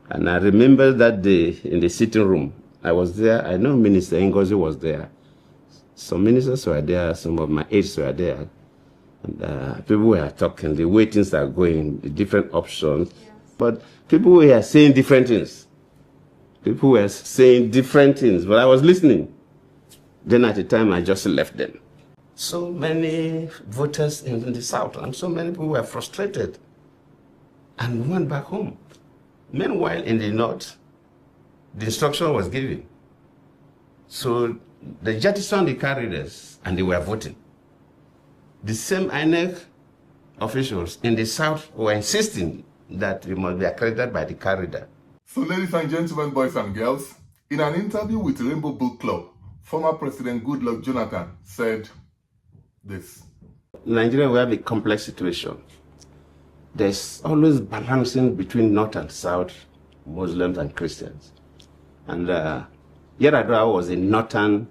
And I remember that day in the sitting room, I was there. I know Minister Ngozi was there. Some ministers were there. Some of my aides were there. And people were talking. The way things are going, the different options. Yes. But people were saying different things. People were saying different things. But I was listening. Then at the time, I just left them. So many voters in the South and so many people were frustrated and went back home. Meanwhile, in the North, the instruction was given. So they jettisoned the corridors and they were voting. The same INEC officials in the South were insisting that it must be accredited by the corridor. So ladies and gentlemen, boys and girls, in an interview with Rainbow Book Club, former President Goodluck Jonathan said this. Nigeria will have a complex situation. There's always balancing between North and South, Muslims and Christians. And Yar'Adua was a Northern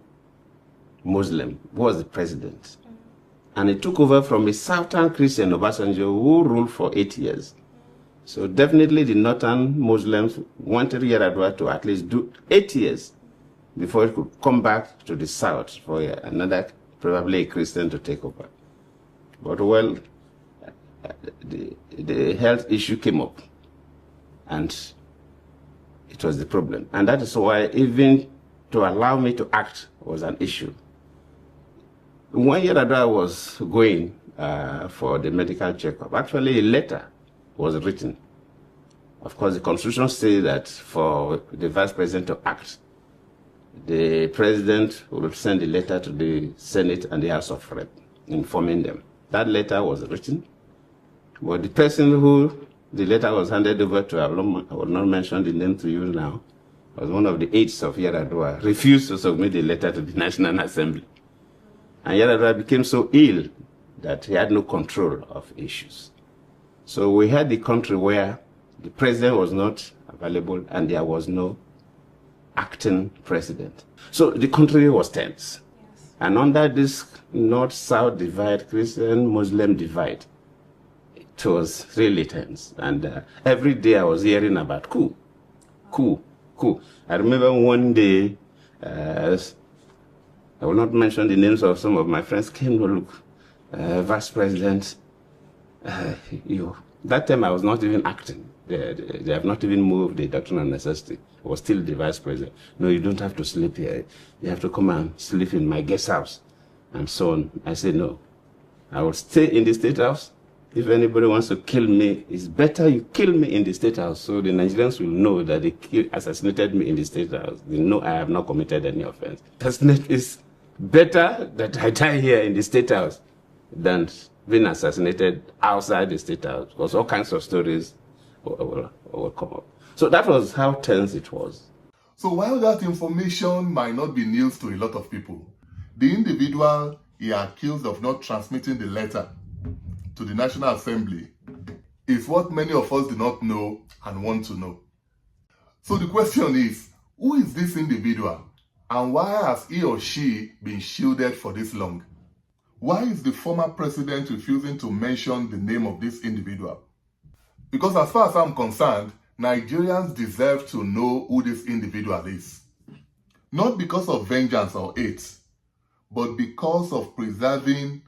Muslim, who was the president. And he took over from a Southern Christian, Obasanjo, who ruled for 8 years. So definitely the Northern Muslims wanted Yar'Adua to at least do 8 years before he could come back to the South for another, probably a Christian, to take over. But well, the health issue came up, and it was the problem. And that is why even to allow me to act was an issue. When Yar'Adua was going for the medical checkup, actually a letter was written. Of course, the Constitution says that for the Vice President to act, the President will send a letter to the Senate and the House of Rep, informing them. That letter was written, but the person who the letter was handed over to, I will not mention the name to you now, was one of the aides of Yar'Adua, refused to submit the letter to the National Assembly. And Yar'Adua became so ill that he had no control of issues. So we had the country where the president was not available and there was no acting president. So the country was tense. Yes. And under this North-South divide, Christian-Muslim divide, it was really tense. And every day I was hearing about coup. I remember one day, I will not mention the names of some of my friends, came to look, Vice President, that time I was not even acting. They have not even moved the doctrine of necessity. I was still the Vice President. No, you don't have to sleep here. You have to come and sleep in my guest house, and so on. I said, no, I will stay in the State House. If anybody wants to kill me, it's better you kill me in the State House, so the Nigerians will know that they assassinated me in the State House. They know I have not committed any offense. It's better that I die here in the State House than being assassinated outside the State House, because all kinds of stories will come up. So that was how tense it was. So while that information might not be news to a lot of people, the individual he accused of not transmitting the letter to the National Assembly is what many of us do not know and want to know. So the question is, who is this individual and why has he or she been shielded for this long? Why is the former president refusing to mention the name of this individual? Because as far as I'm concerned, Nigerians deserve to know who this individual is. Not because of vengeance or hate, but because of preserving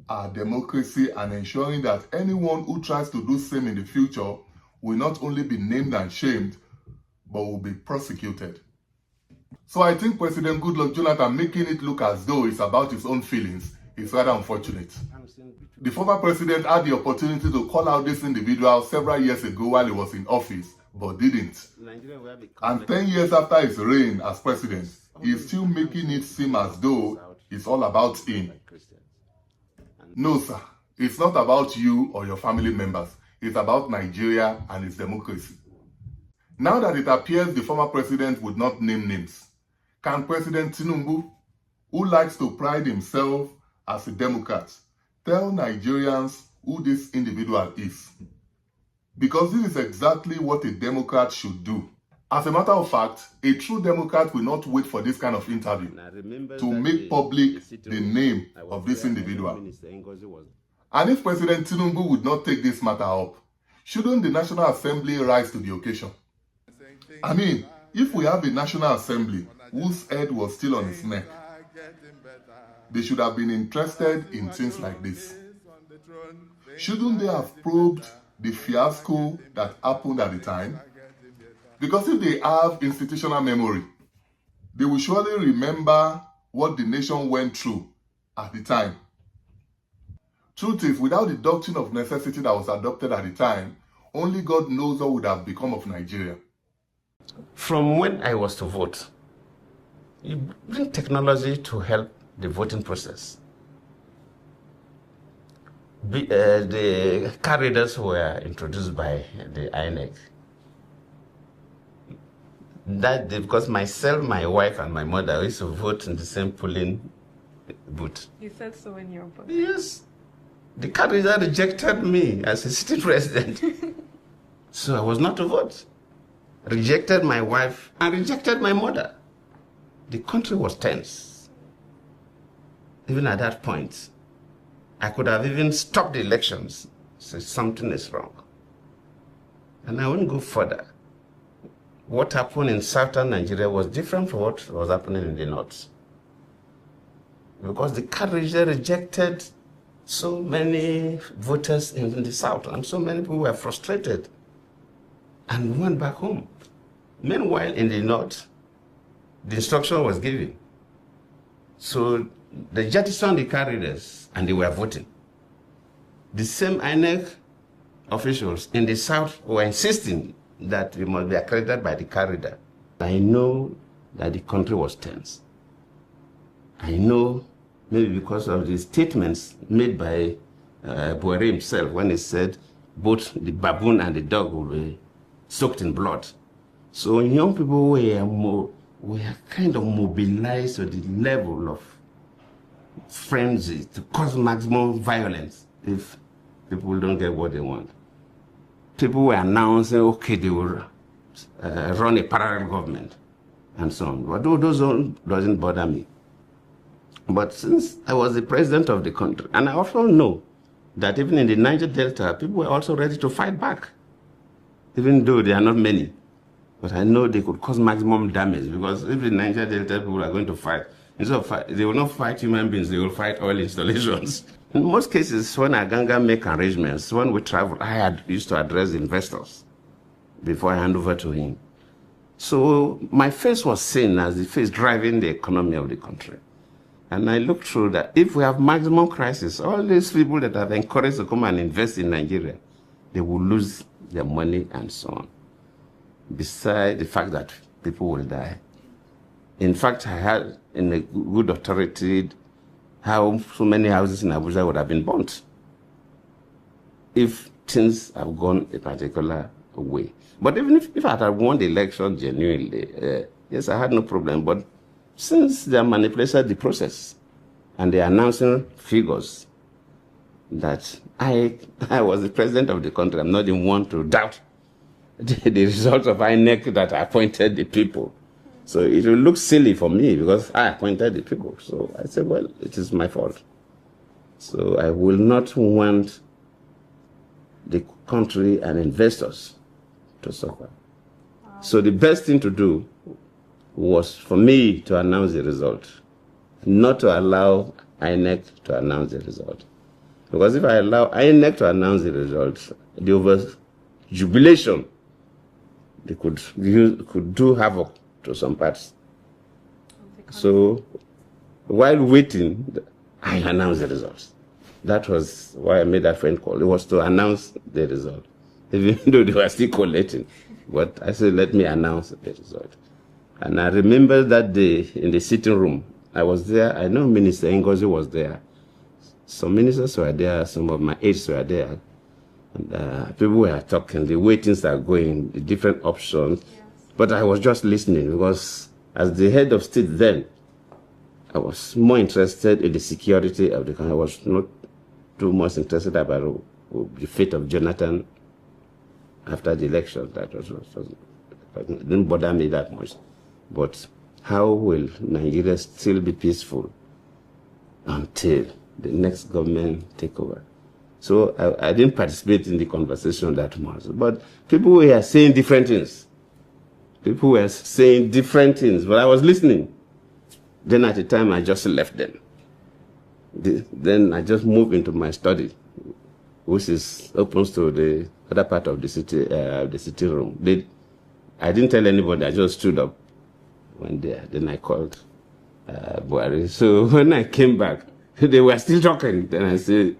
our democracy and ensuring that anyone who tries to do the same in the future will not only be named and shamed, but will be prosecuted. So I think President Goodluck Jonathan making it look as though it's about his own feelings is rather unfortunate. The former president had the opportunity to call out this individual several years ago while he was in office, but didn't. And 10 years after his reign as president, he's still making it seem as though it's all about him. No, sir. It's not about you or your family members. It's about Nigeria and its democracy. Now that it appears the former president would not name names, can President Tinubu, who likes to pride himself as a Democrat, tell Nigerians who this individual is? Because this is exactly what a Democrat should do. As a matter of fact, a true Democrat will not wait for this kind of interview to make public the name of this individual. And if President Tinubu would not take this matter up, shouldn't the National Assembly rise to the occasion? I mean, if we have a National Assembly whose head was still on his neck, they should have been interested in things like this. Shouldn't they have probed the fiasco that happened at the time? Because if they have institutional memory, they will surely remember what the nation went through at the time. Truth is, without the doctrine of necessity that was adopted at the time, only God knows what would have become of Nigeria. From when I was to vote, you bring technology to help the voting process. The card readers were introduced by the INEC. Because myself, my wife, and my mother used to vote in the same polling booth. You said so in your book. Yes. The card reader rejected me as a sitting president. So I was not to vote. Rejected my wife and rejected my mother. The country was tense. Even at that point, I could have even stopped the elections, so something is wrong. And I won't go further. What happened in southern Nigeria was different from what was happening in the north. Because the card reader rejected so many voters in the south, and so many people were frustrated and went back home. Meanwhile, in the north, the instruction was given. So they jettisoned the card readers and they were voting. The same INEC officials in the south were insisting that we must be accredited by the card reader. I know that the country was tense. I know, maybe because of the statements made by Buhari himself when he said both the baboon and the dog will be soaked in blood. So young people were kind of mobilized to the level of frenzy to cause maximum violence if people don't get what they want. People were announcing, okay, they will run a parallel government and so on. But those doesn't bother me. But since I was the president of the country, and I also know that even in the Niger Delta, people were also ready to fight back, even though there are not many. But I know they could cause maximum damage, because if the Niger Delta people are going to fight, instead of fight, they will not fight human beings, they will fight oil installations. In most cases, when Aganga make arrangements, when we travel, I used to address investors before I hand over to him. So my face was seen as the face driving the economy of the country. And I looked through that if we have maximum crisis, all these people that have encouraged to come and invest in Nigeria, they will lose their money and so on. Besides the fact that people will die. In fact, I had in a good authority how so many houses in Abuja would have been burnt if things have gone a particular way. But even if I had won the election genuinely, yes, I had no problem. But since they manipulated the process and they're announcing figures that I was the president of the country, I'm not the one to doubt the results of INEC that appointed the people. So it will look silly for me because I appointed the people. So I said, well, it is my fault. So I will not want the country and investors to suffer. Wow. So the best thing to do was for me to announce the result, not to allow INEC to announce the result. Because if I allow INEC to announce the result, the over-jubilation, they could do havoc to some parts. So while waiting, I announced the results. That was why I made that phone call. It was to announce the result, even though they were still collating. But I said, let me announce the result. And I remember that day in the sitting room, I was there. I know Minister Ngozi was there. Some ministers were there, some of my aides were there. And people were talking, the waitings are going, the different options. Yes. But I was just listening because as the head of state then, I was more interested in the security of the country. I was not too much interested about the fate of Jonathan after the election. That it didn't bother me that much. But how will Nigeria still be peaceful until the next government take over? So I didn't participate in the conversation that much. But people were saying different things. People were saying different things, but I was listening. Then at the time, I just left them. Then I just moved into my study, which is opens to the other part of the city room. I didn't tell anybody. I just stood up, went there. Then I called Buhari. So when I came back, they were still talking. Then I said,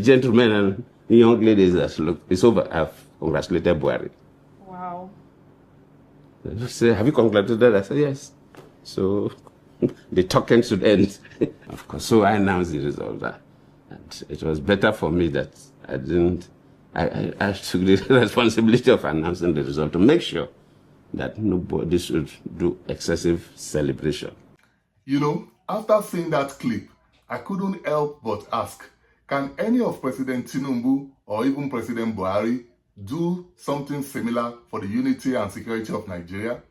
gentlemen and young ladies, look, it's over. I've congratulated Buhari. Wow. They said, have you congratulated? I said, yes. So the talking should end. Of course. So I announced the result. And it was better for me that I took the responsibility of announcing the result to make sure that nobody should do excessive celebration. You know, after seeing that clip, I couldn't help but ask, can any of President Tinubu or even President Buhari do something similar for the unity and security of Nigeria?